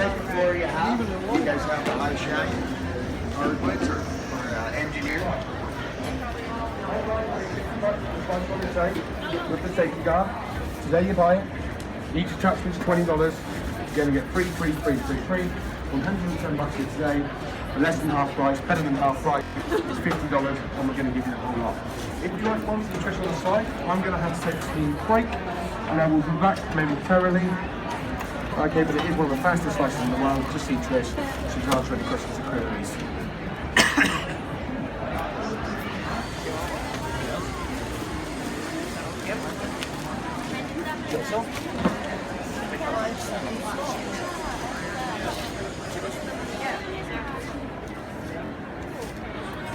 second floor you have, you guys have the high shack, hardwoods or engineered. With the safety guard. Today you buy it. Each attachment's $20. You're going to get free. 110 bucks here today. For less than half price, better than half price. It's $50 and we're going to give you the whole lot. If you like one nutrition on the side, I'm going to have to take a steam break and I will be back momentarily. Okay, but it is one of the fastest slices in the world. Just see Trish. She can answer any questions and queries.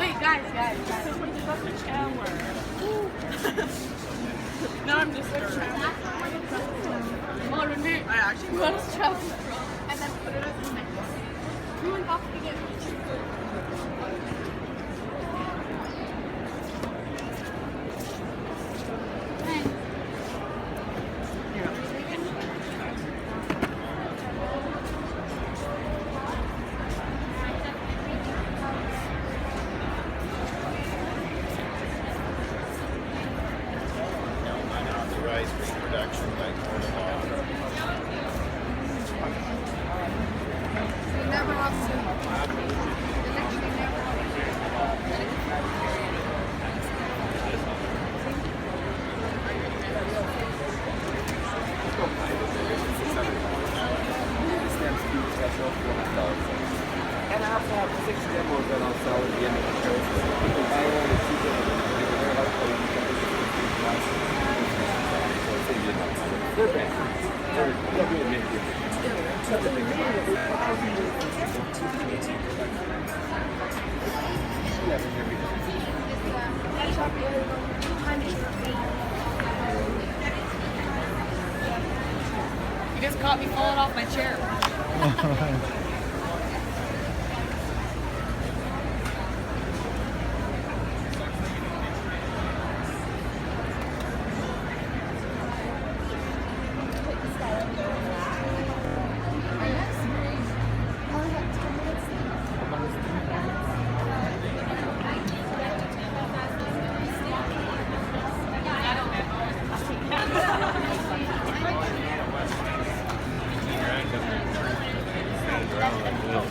Wait, guys. No, I'm just nervous. Well, remember, I actually want to travel and then put it as a necklace. You went off to get And I also have 6 demos that I'll sell at the end of the show. You can buy one and see them. They're helpful. You can they're bad. They're good at You just caught me falling off my chair.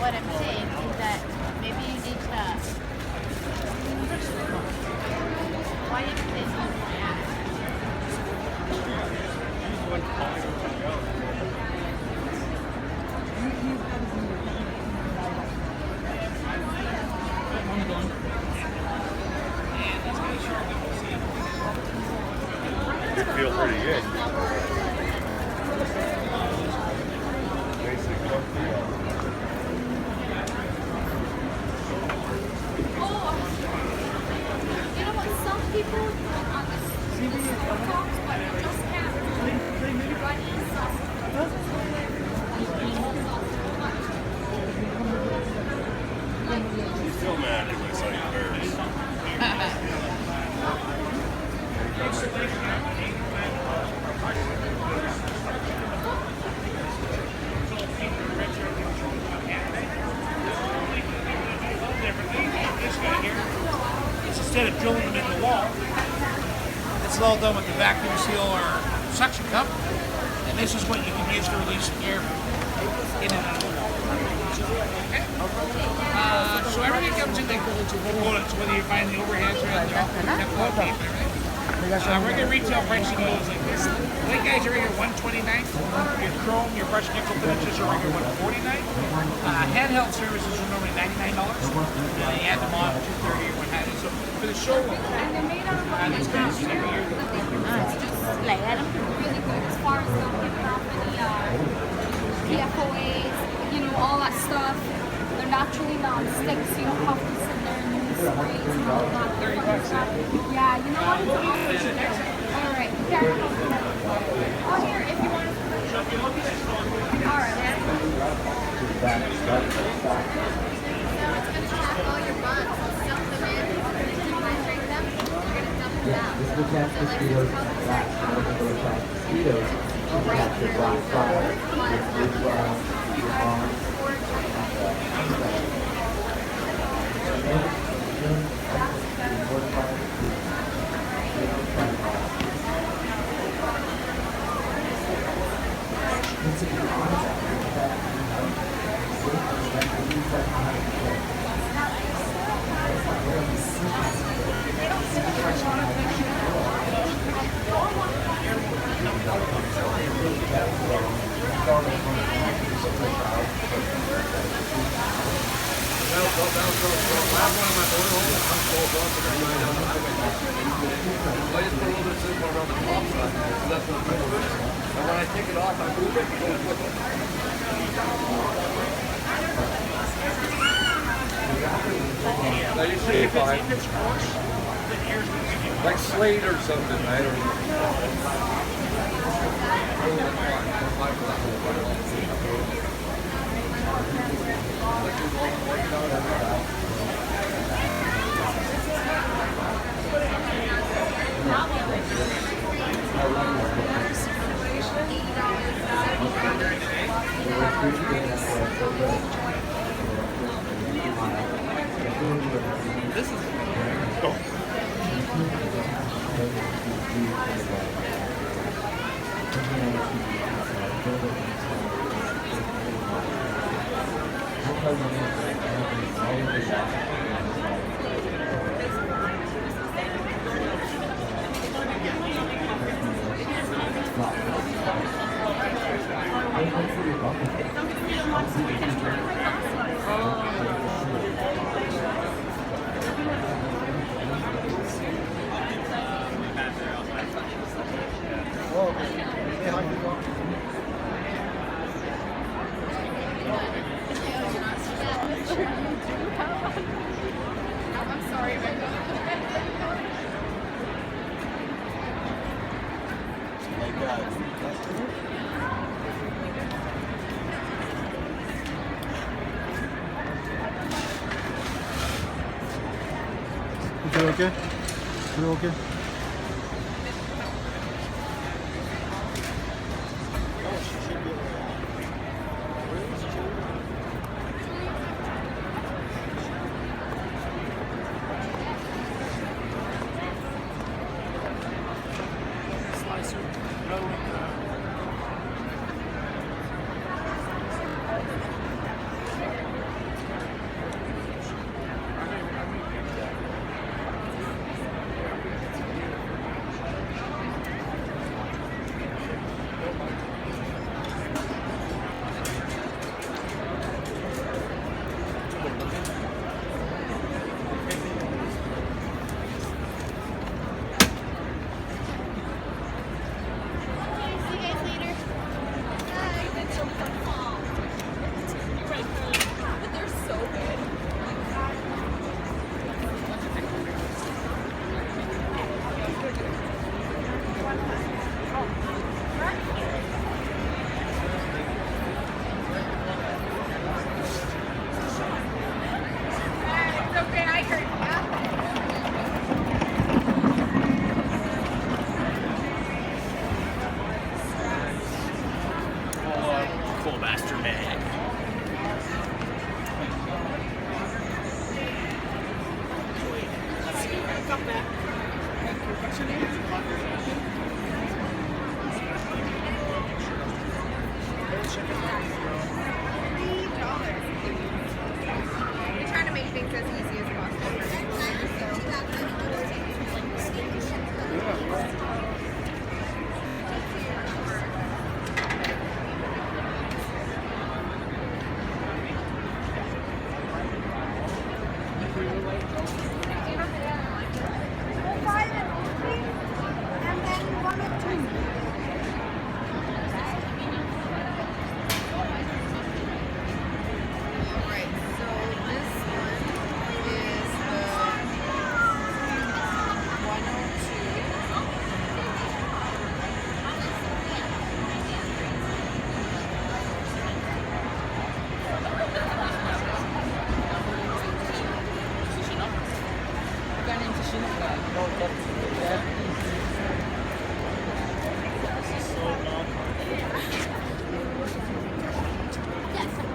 What I'm saying is that maybe you need to. Why did you say You feel pretty good. You know what? Some people on this talks, but just can't run inside. You're still mad when I saw you Paris. Instead of drilling them in the wall, it's all done with the vacuum seal or suction cup, and this is what you can use to release air in and out of the wall. Okay. So everything comes in the components, whether you're buying the overheads or the Teflon tape and everything. Regular retail pricing goes like this. White guys are regular $129. Your chrome, your brushed nickel finishes are regular $149. Handheld services are normally $99. And you add them on $230 or what have you. So for the showroom, these guys every year. Like, I don't feel really good as far as not giving off any PFOAs, you know, all that stuff. They're naturally non-stick, so you don't have to sit there and use sprays and all that. Yeah, you know what? Alright, yeah. Oh, here, if you want to. Alright. So it's going to tap all your buns, dump them in, dehydrate them, you're going to dump them out. This will catch mosquitoes fast. Speedos will capture black fire. Now you should be fine. Like Slade or something, I don't know. I'm sorry about Is it okay? Is it okay? We're trying to make things as easy as possible. Alright, so this one is the 102. Yes.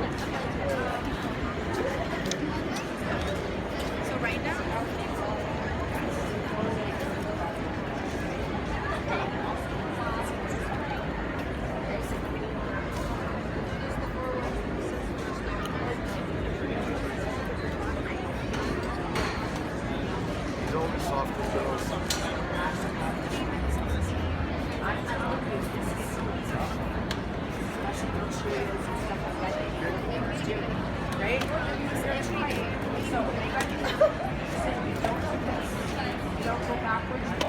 Don't go backwards.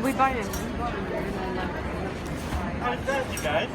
We buy it. How's that, you guys?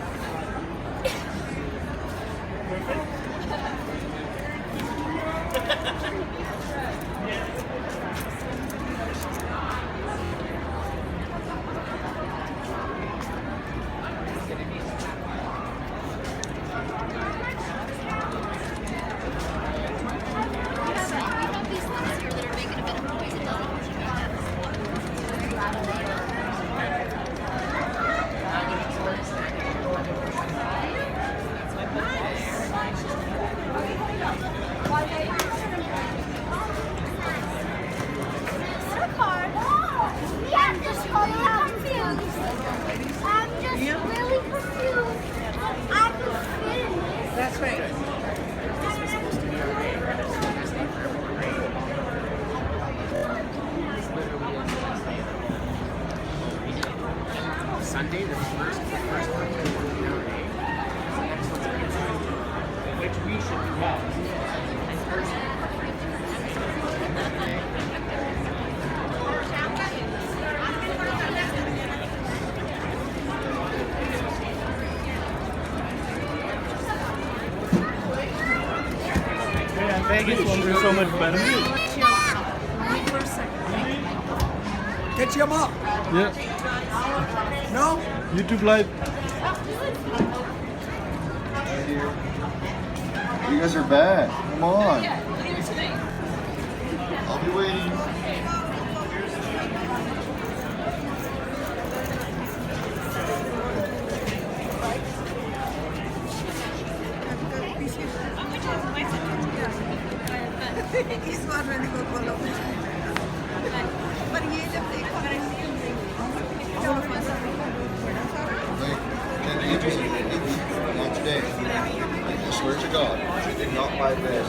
That's right. Sunday, the first one, which we should do well. Vegas will do so much better. Wait for a second. Get him up. Yeah. No? YouTube live. You guys are bad. Come on. I'll be waiting. इस बार मैंने को बोला पर ये जब देखा Not today. I swear to God, I did not buy this.